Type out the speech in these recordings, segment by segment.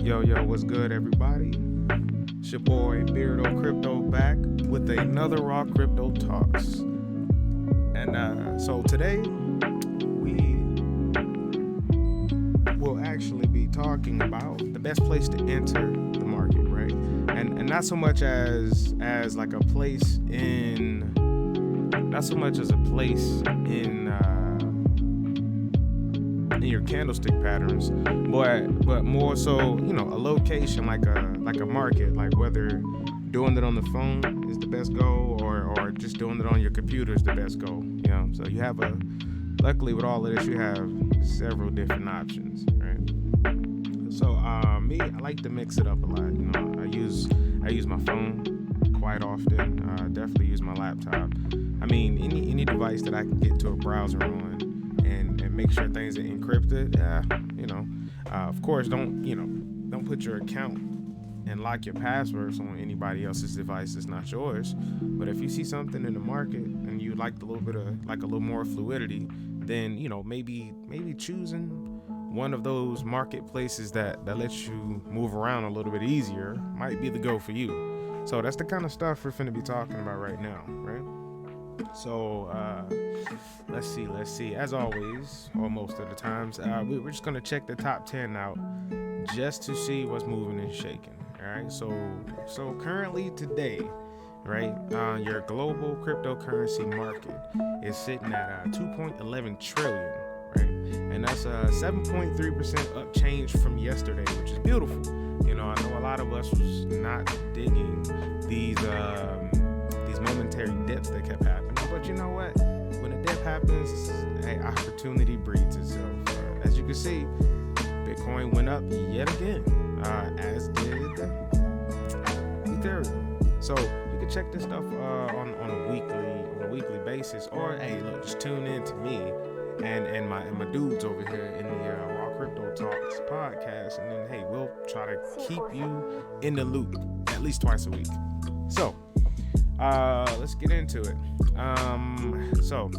Yo, what's good, everybody? It's your boy Beardo Crypto back with another Raw Crypto Talks. And so today we will actually be talking about the best place to enter the market, right? And not so much as like a place in, not so much as a place in your candlestick patterns, but more so, a location like a market, like whether doing it on the phone is the best go or just doing it on your computer is the best go. So you have luckily with all of this, you have several different options, right? So me, I like to mix it up a lot. I use my phone quite often. Definitely use my laptop. I mean, any device that I can get to a browser on and make sure things are encrypted. Of course, don't put your account and lock your passwords on anybody else's device. It's not yours. But if you see something in the market and you like a little more fluidity, then maybe choosing one of those marketplaces that lets you move around a little bit easier might be the go for you. So that's the kind of stuff we're finna be talking about right now, right? So let's see. As always, or most of the times, we're just gonna check the top 10 out just to see what's moving and shaking. All right. So currently today, right, your global cryptocurrency market is sitting at 2.11 trillion, right, and that's 7.3% up change from yesterday, which is beautiful. I know a lot of us was not digging these momentary dips that kept happening. But you know what? When a dip happens, opportunity breeds itself. As you can see, Bitcoin went up yet again, as did Ethereum. So you can check this stuff on a weekly basis, or just tune in to me and my dudes over here in the Raw Crypto Talks podcast, and then we'll try to keep you in the loop at least twice a week. So let's get into it. So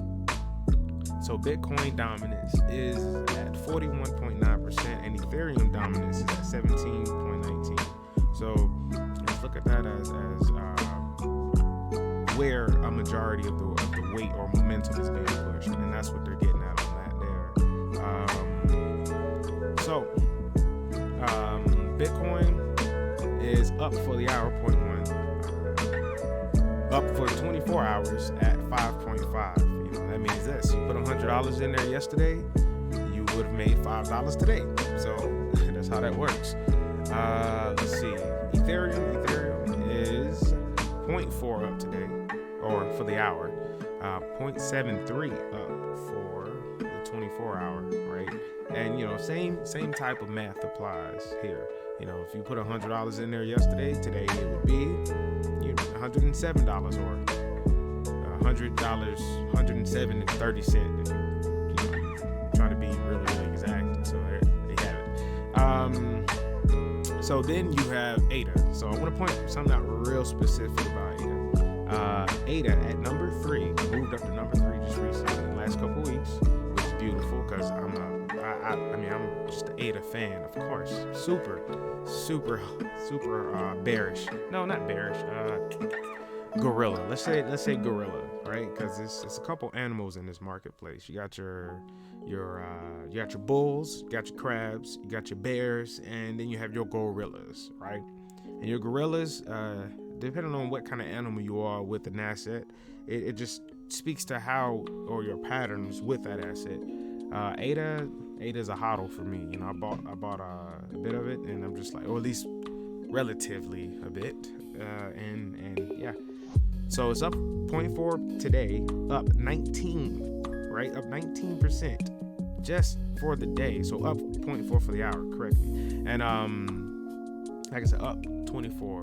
Bitcoin dominance is at 41.9% and Ethereum dominance is at 17.19. So let's look at that as where a majority of the weight or momentum is being pushed, and that's what they're getting at on that there. Bitcoin is up for the hour 0.1. Up for 24 hours at 5.5. That means this. You put $100 in there yesterday, you would have made $5 today. So that's how that works. Let's see. Ethereum is 0.4 up today, or for the hour. 0.73 up for the 24 hour, right? And same type of math applies here. If you put $100 in there yesterday, today it would be $107 or $100, $107.30 if you try to be really, really exact. So there you have it. So then you have ADA. So I want to point something out real specific about ADA. ADA at number 3 moved up to number 3 just recently in the last couple weeks, which is beautiful because I'm just an ADA fan, of course. Super bearish. No, not bearish. Gorilla. Let's say gorilla, right? Because it's a couple animals in this marketplace. You got your bulls, you got your crabs, you got your bears, and then you have your gorillas, right? And your gorillas, depending on what kind of animal you are with an asset, it just speaks to how or your patterns with that asset. ADA is a hodl for me. I bought a bit of it, and I'm just like, or at least relatively a bit, and yeah. So it's up 0.4 today, up 19, right? Up 19% just for the day. So up 0.4 for the hour, correct me. And like I said, up 24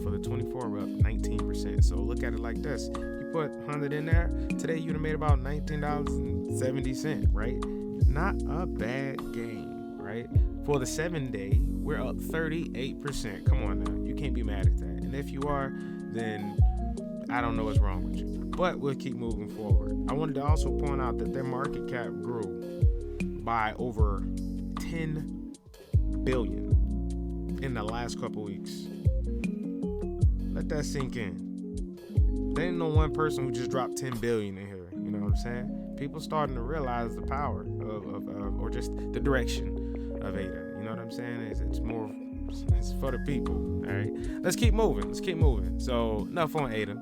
for the 24, we're up 19%. So look at it like this: you put 100 in there today, you'd have made about $19.70, right? Not a bad game, right? For the 7-day, we're up 38%. Come on now, you can't be mad at that. And if you are, then I don't know what's wrong with you. But we'll keep moving forward. I wanted to also point out that their market cap grew by over 10 billion in the last couple weeks. Let that sink in. There ain't no one person who just dropped 10 billion in here. You know what I'm saying? People starting to realize the power of or just the direction of ADA. You know what I'm saying? It's more, it's for the people. All right, let's keep moving. So enough on ADA.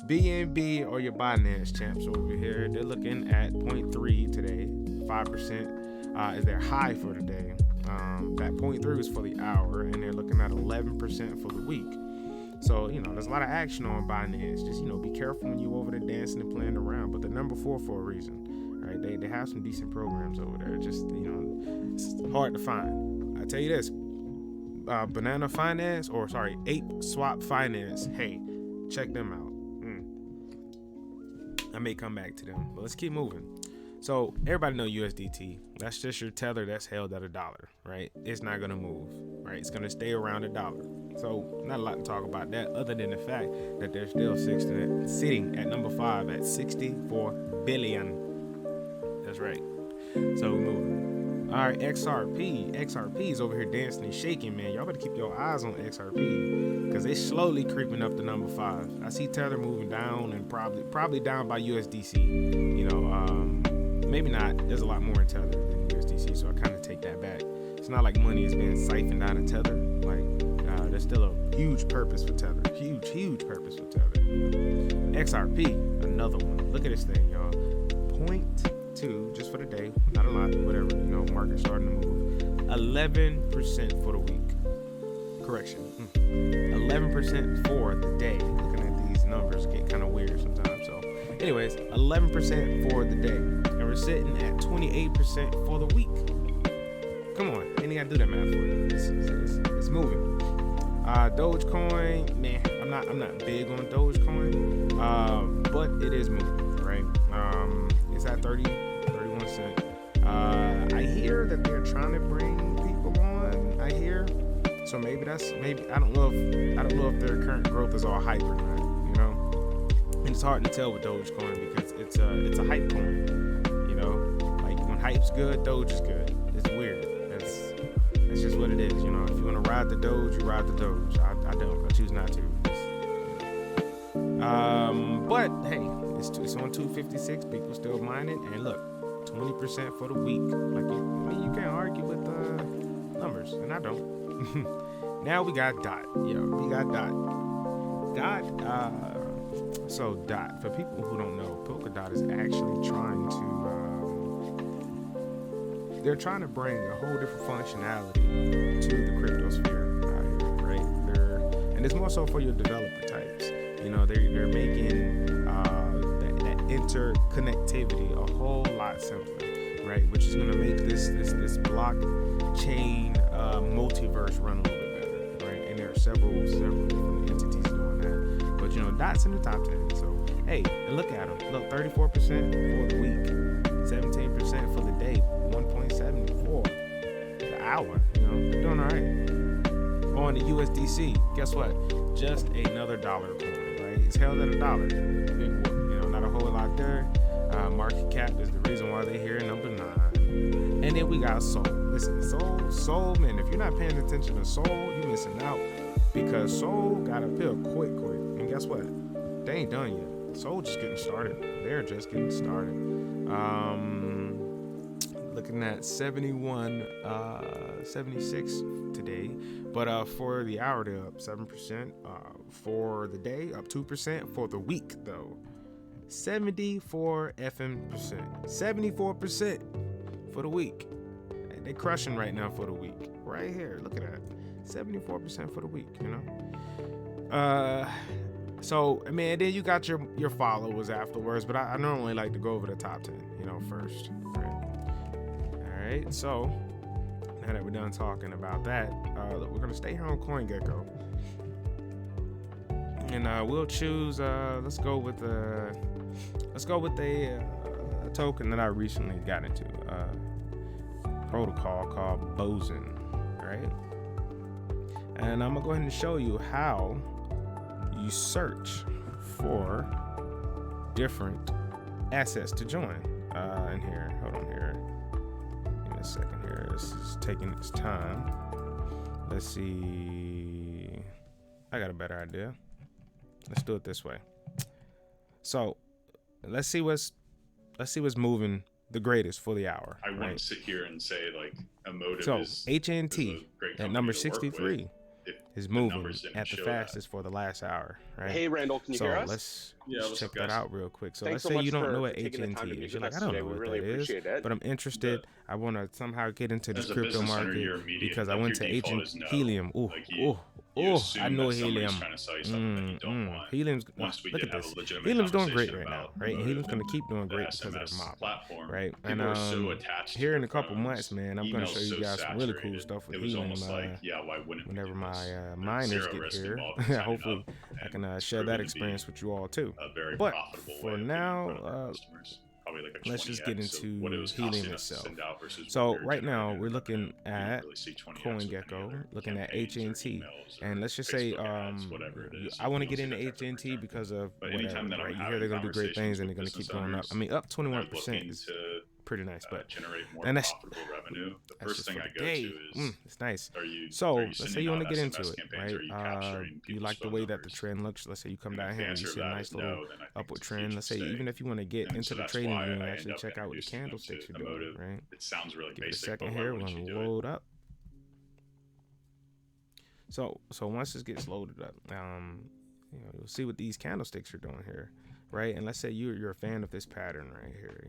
BNB or your Binance champs over here. They're looking at 0.3 today. 5% is their high for the day. That 0.3 is for the hour, and they're looking at 11% for the week. So, there's a lot of action on Binance. Just, be careful when you over there dancing and playing around. But they're number 4 for a reason, right? They have some decent programs over there. Just, it's hard to find. I tell you this, Banana Finance, 8 Swap Finance. Hey, check them out. I may come back to them, but let's keep moving. So everybody know USDT. That's just your tether that's held at $1, right? It's not gonna move, right? It's gonna stay around $1. So not a lot to talk about that, other than the fact that they're still sitting at number 5 at 64 billion. That's right. So we're moving. All right, XRP is over here dancing and shaking, man. Y'all better keep your eyes on XRP because they slowly creeping up to number 5. I see Tether moving down and probably down by USDC. Maybe not. There's a lot more in Tether than USDC, so I kind of take that back. It's not like money is being siphoned out of Tether. Like, there's still a huge purpose for Tether. Huge purpose for Tether. XRP, another one. Look at this thing, y'all. 0.2 just for the day. Not a lot, whatever. Market starting to move. 11% for the week. Correction. 11% for the day. Looking at these numbers get kind of weird sometimes. So, anyways, 11% for the day. And we're sitting at 28% for the week. Come on, ain't gotta do that math for you. It's moving. Dogecoin, man, I'm not big on Dogecoin, but it is moving, right? It's at 31 cents. I hear that they're trying to bring people on. So maybe I don't know if their current growth is all hype or not. And it's hard to tell with Dogecoin because it's a hype coin. Like when hype's good, Doge is good. It's weird. That's just what it is. If you want to ride the Doge, you ride the Doge. I don't. I choose not to. But hey, it's on 256. People still mining, and look, 20% for the week. Like you can't argue with the numbers, and I don't. Now we got DOT. We got DOT. DOT. For people who don't know, Polkadot is actually trying to. They're trying to bring a whole different functionality to the crypto sphere out here, right? And it's more so for your developer types. They're making that interconnectivity a whole lot simpler, right? Which is going to make this blockchain multiverse run a little bit better, right? And there are several different entities doing that. But DOT's in the top 10. So hey, and look at them. Look, 34% for the week, 17% for the day, 1.74 the hour. They're doing all right. On the USDC, guess what? Just another dollar coin, right? It's held at $1. Big whoop. Not a whole lot there. Market cap is the reason why they're here, number 9. And then we got Sol. Listen, Sol, man, if you're not paying attention to Sol, you're missing out. Because Sol got up here quick. And guess what? They ain't done yet. Sol just getting started. They're just getting started. Looking at 71, 76 today. But for the hour, they're up 7%. For the day, up 2%. For the week, though, 74 FM%. 74% for the week. They're crushing right now for the week. Right here, look at that. 74% for the week, So, I mean, then you got your followers afterwards, but I normally like to go over the top 10, first. Right? All right, so now that we're done talking about that, look, we're gonna stay here on CoinGecko, and we'll choose. Let's go with a token that I recently got into, protocol called Boson, right? And I'm gonna go ahead and show you how you search for different assets to join in here. Hold on here. Give me a second here. This is taking its time. let's see. I got a better idea. Let's do it this way. So let's see what's moving the greatest for the hour. I wouldn't sit here and say like Emotive so is HNT at number 63 is moving at the fastest that. for the last hour, right? Hey, Randall, can you hear us? Let's check that out real quick. So Thanks let's say you don't for know what taking the time to HNT meet is. You're with like, I us don't today. know We what really that is, appreciate it. but I'm interested. I want to somehow get into this As a crypto business owner, market you're immediate, because I like, went your to default is no. Helium. Like, you I know that somebody's Helium. trying to sell you something that you don't want. Helium's Once we look did at have this. a legitimate Helium's doing great conversation right now, about right? And Helium's Emotive gonna keep doing and great the because of their SMS model, platform. right? People are so attached here to in a couple phones. months, man, I'm gonna show you guys some really cool stuff with It was Helium. almost like, why wouldn't we Whenever do my this? miners Zero get risk here, involved in signing hopefully up, I and can it's share that proven to experience be with you all too. a very But profitable for way of getting in now, front of our customers. Probably like a let's just 20x get of into what it was Helium costing us to itself. send out versus So what we were right now generating we're in looking revenue. You don't at really see 20x with any CoinGecko, other looking at campaigns or HNT, emails or and let's just say Facebook ads, whatever it is. I want to You get don't into see that type of HNT return. because of But whatever, anytime that I'm right? You hear having they're going to do great things conversations and they're with going to keep business going up. owners I mean, up that are 21% looking is to pretty nice, but generate more and that's profitable revenue, the that's first just thing for I the go day. to is, It's nice. are So you let's say sending you want out to get into SMS it, campaigns? right? Are you capturing You people's like the phone way that the numbers? trend looks. Let's say you come And down if here the and you answer see to a that nice is little no, then I think upward it's a trend. huge Let's say mistake. even if you want to get And into so the that's trading why view and I actually end up check out what the introducing them candlesticks to are doing, Emotive. right? It sounds really Give it a basic, second but why here. We're wouldn't going you to do it? load up. So once this gets loaded up, you'll see what these candlesticks are doing here, right? And let's say you're a fan of this pattern right here.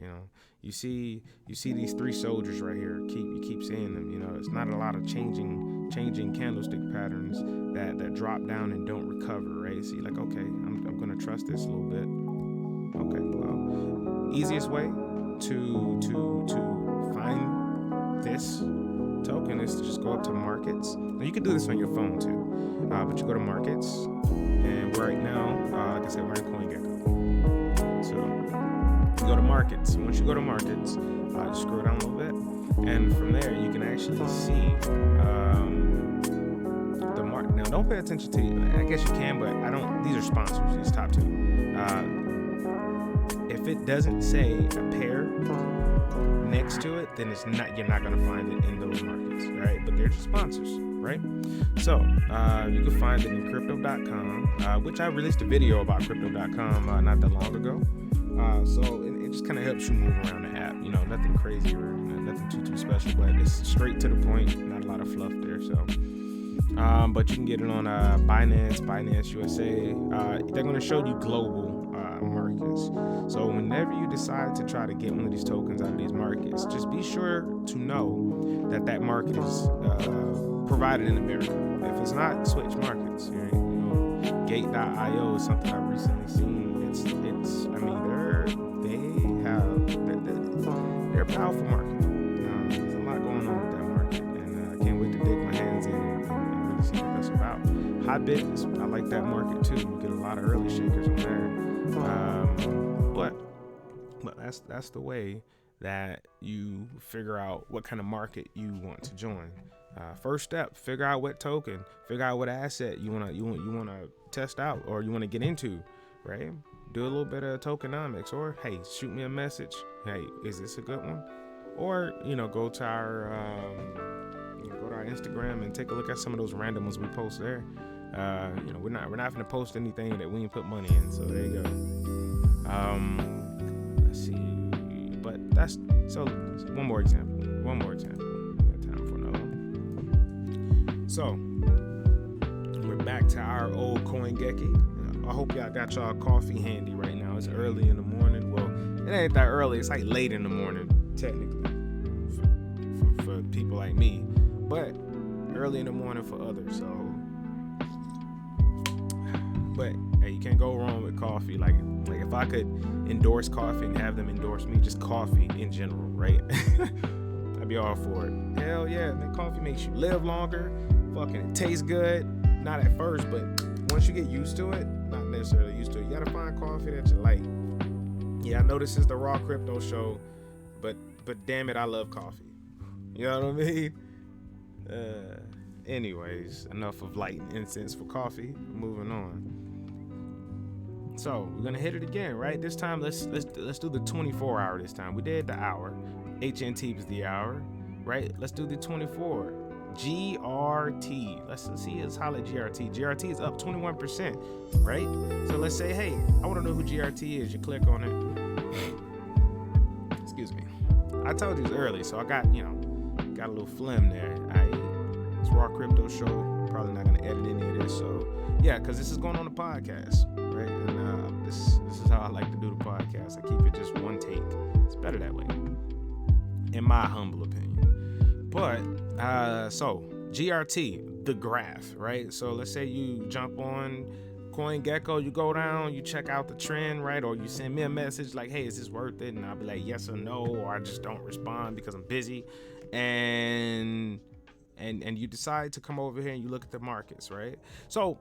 You see these three soldiers right here. You keep seeing them. It's not a lot of changing candlestick patterns that drop down and don't recover, right? So you're like, okay, I'm gonna trust this a little bit. Okay, well, easiest way to find this token is to just go up to markets. Now you can do this on your phone too, but you go to markets, and right now, like I said, we're in CoinGecko. So you go to markets. Once you go to markets, just scroll down a little bit, and from there you can actually see the market. Now don't pay attention to. I guess you can, but I don't. These are sponsors. These top two. If it doesn't say a pair next to it, then you're not gonna find it in those markets, right? But they're just sponsors, right? So you can find it in crypto.com, which I released a video about crypto.com not that long ago. So it just kind of helps you move around the app, nothing crazy or nothing too special, but it's straight to the point, not a lot of fluff there. So but you can get it on Binance USA. They're going to show you global markets. So whenever you decide to try to get one of these tokens out of these markets, just be sure to know that market is provided in America. If it's not, switch markets. Gate.io is something I've recently seen. They're a powerful market. There's a lot going on with that market, and I can't wait to dig my hands in and really see what that's about. Hotbit, I like that market too. You get a lot of early shakers on there. But that's the way that you figure out what kind of market you want to join. First step, figure out what token, figure out what asset you wanna test out or you wanna get into, right? Do a little bit of tokenomics, or hey, shoot me a message. Hey, is this a good one? Or go to our Instagram and take a look at some of those random ones we post there. We're not going to post anything that we ain't put money in. So there you go. Let's see. But that's so. One more example. We got time for another one. So we're back to our old CoinGecko. I hope y'all got y'all coffee handy right now. It's early in the morning. Well, it ain't that early. It's like late in the morning, technically, for people like me. But early in the morning for others. So, but hey, you can't go wrong with coffee. Like if I could endorse coffee and have them endorse me, just coffee in general, right? I'd be all for it. Hell yeah, man, coffee makes you live longer. Fucking it tastes good. Not at first, but once you get used to it, not necessarily used to it, you gotta find coffee that you like. Yeah, I know this is the Raw Crypto Show, but damn it, I love coffee. You know what I mean? Anyways, enough of lighting incense for coffee. Moving on. So we're gonna hit it again, right? This time, let's do the 24 hour. This time we did the hour. HNT was the hour, right? Let's do the 24. GRT. Let's see. Let's holler at GRT. GRT is up 21%, right? So let's say, hey, I want to know who GRT is. You click on it. Excuse me. I told you it's early, so I got a little phlegm there. It's Raw Crypto Show. Probably not gonna edit any of this, so yeah, because this is going on the podcast, right? And this is how I like to do the podcast. I keep it just one take. It's better that way, in my humble opinion. But so GRT, the graph, right? So let's say you jump on CoinGecko, you go down, you check out the trend, right? Or you send me a message like, hey, is this worth it? And I'll be like, yes or no, or I just don't respond because I'm busy. And you decide to come over here and you look at the markets, right? So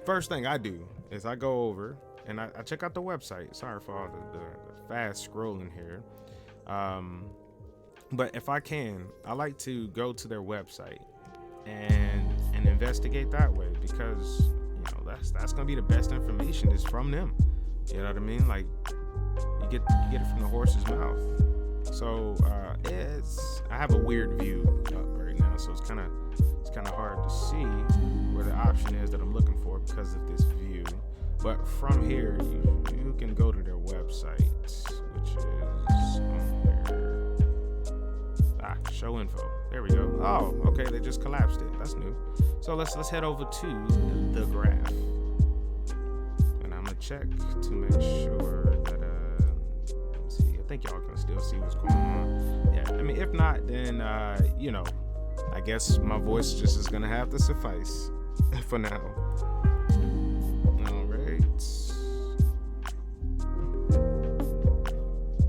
first thing I do is I go over and I check out the website. Sorry for all the fast scrolling here. But if I can, I like to go to their website and investigate that way, because that's gonna be the best information is from them. You know what I mean? Like you get it from the horse's mouth. So I have a weird view up right now, so it's kind of hard to see where the option is that I'm looking for because of this view. But from here, you can go to their website, which is on there. Show info. There we go. Oh, okay. They just collapsed it. That's new. So let's head over to the graph, and I'm gonna check to make sure that I think y'all can still see what's going on. Yeah, I mean, if not, then I guess my voice just is gonna have to suffice for now. All right.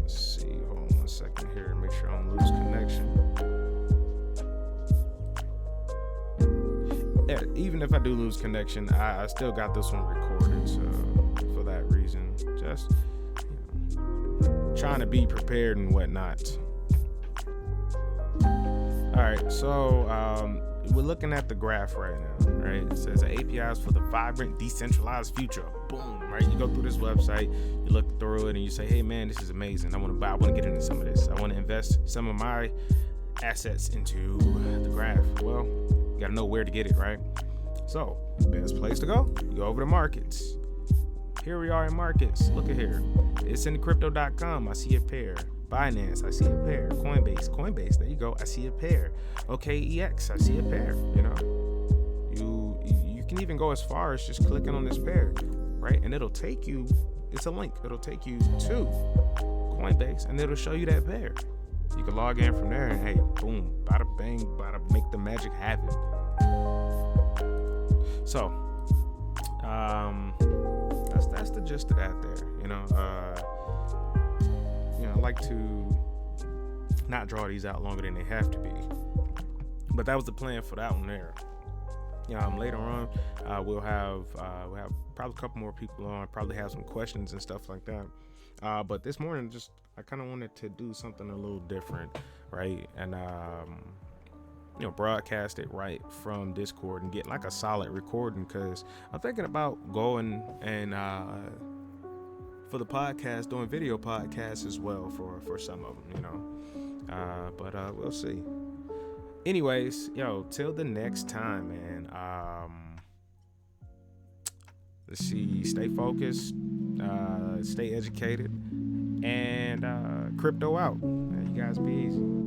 Let's see. Hold on 1 second here. Make sure I don't lose connection. Yeah, even if I do lose connection, I still got this one recorded. So for that reason, just trying to be prepared and whatnot. All right, so we're looking at the graph right now, right? It says APIs for the vibrant, decentralized future. Boom, right? You go through this website, you look through it, and you say, hey, man, this is amazing. I want to get into some of this. I want to invest some of my assets into the graph. Well, you got to know where to get it, right? So, best place to go, you go over to markets. Here we are in markets. Look at here. It's in crypto.com. I see a pair. Binance, I see a pair. Coinbase, there you go. I see a pair. OKEX, I see a pair. You can even go as far as just clicking on this pair, right? And it'll take you, it's a link. It'll take you to Coinbase and it'll show you that pair. You can log in from there and hey, boom, bada bang, bada make the magic happen. So, that's the gist of that there. I like to not draw these out longer than they have to be, but that was the plan for that one there. Later on, we'll have probably a couple more people on. Probably have some questions and stuff like that. But this morning, I kind of wanted to do something a little different, right? And broadcast it right from Discord and get like a solid recording, because I'm thinking about going and for the podcast, doing video podcasts as well for some of them, but we'll see. Anyways, till the next time, man. Let's see, stay focused, stay educated, and crypto out. You guys be easy.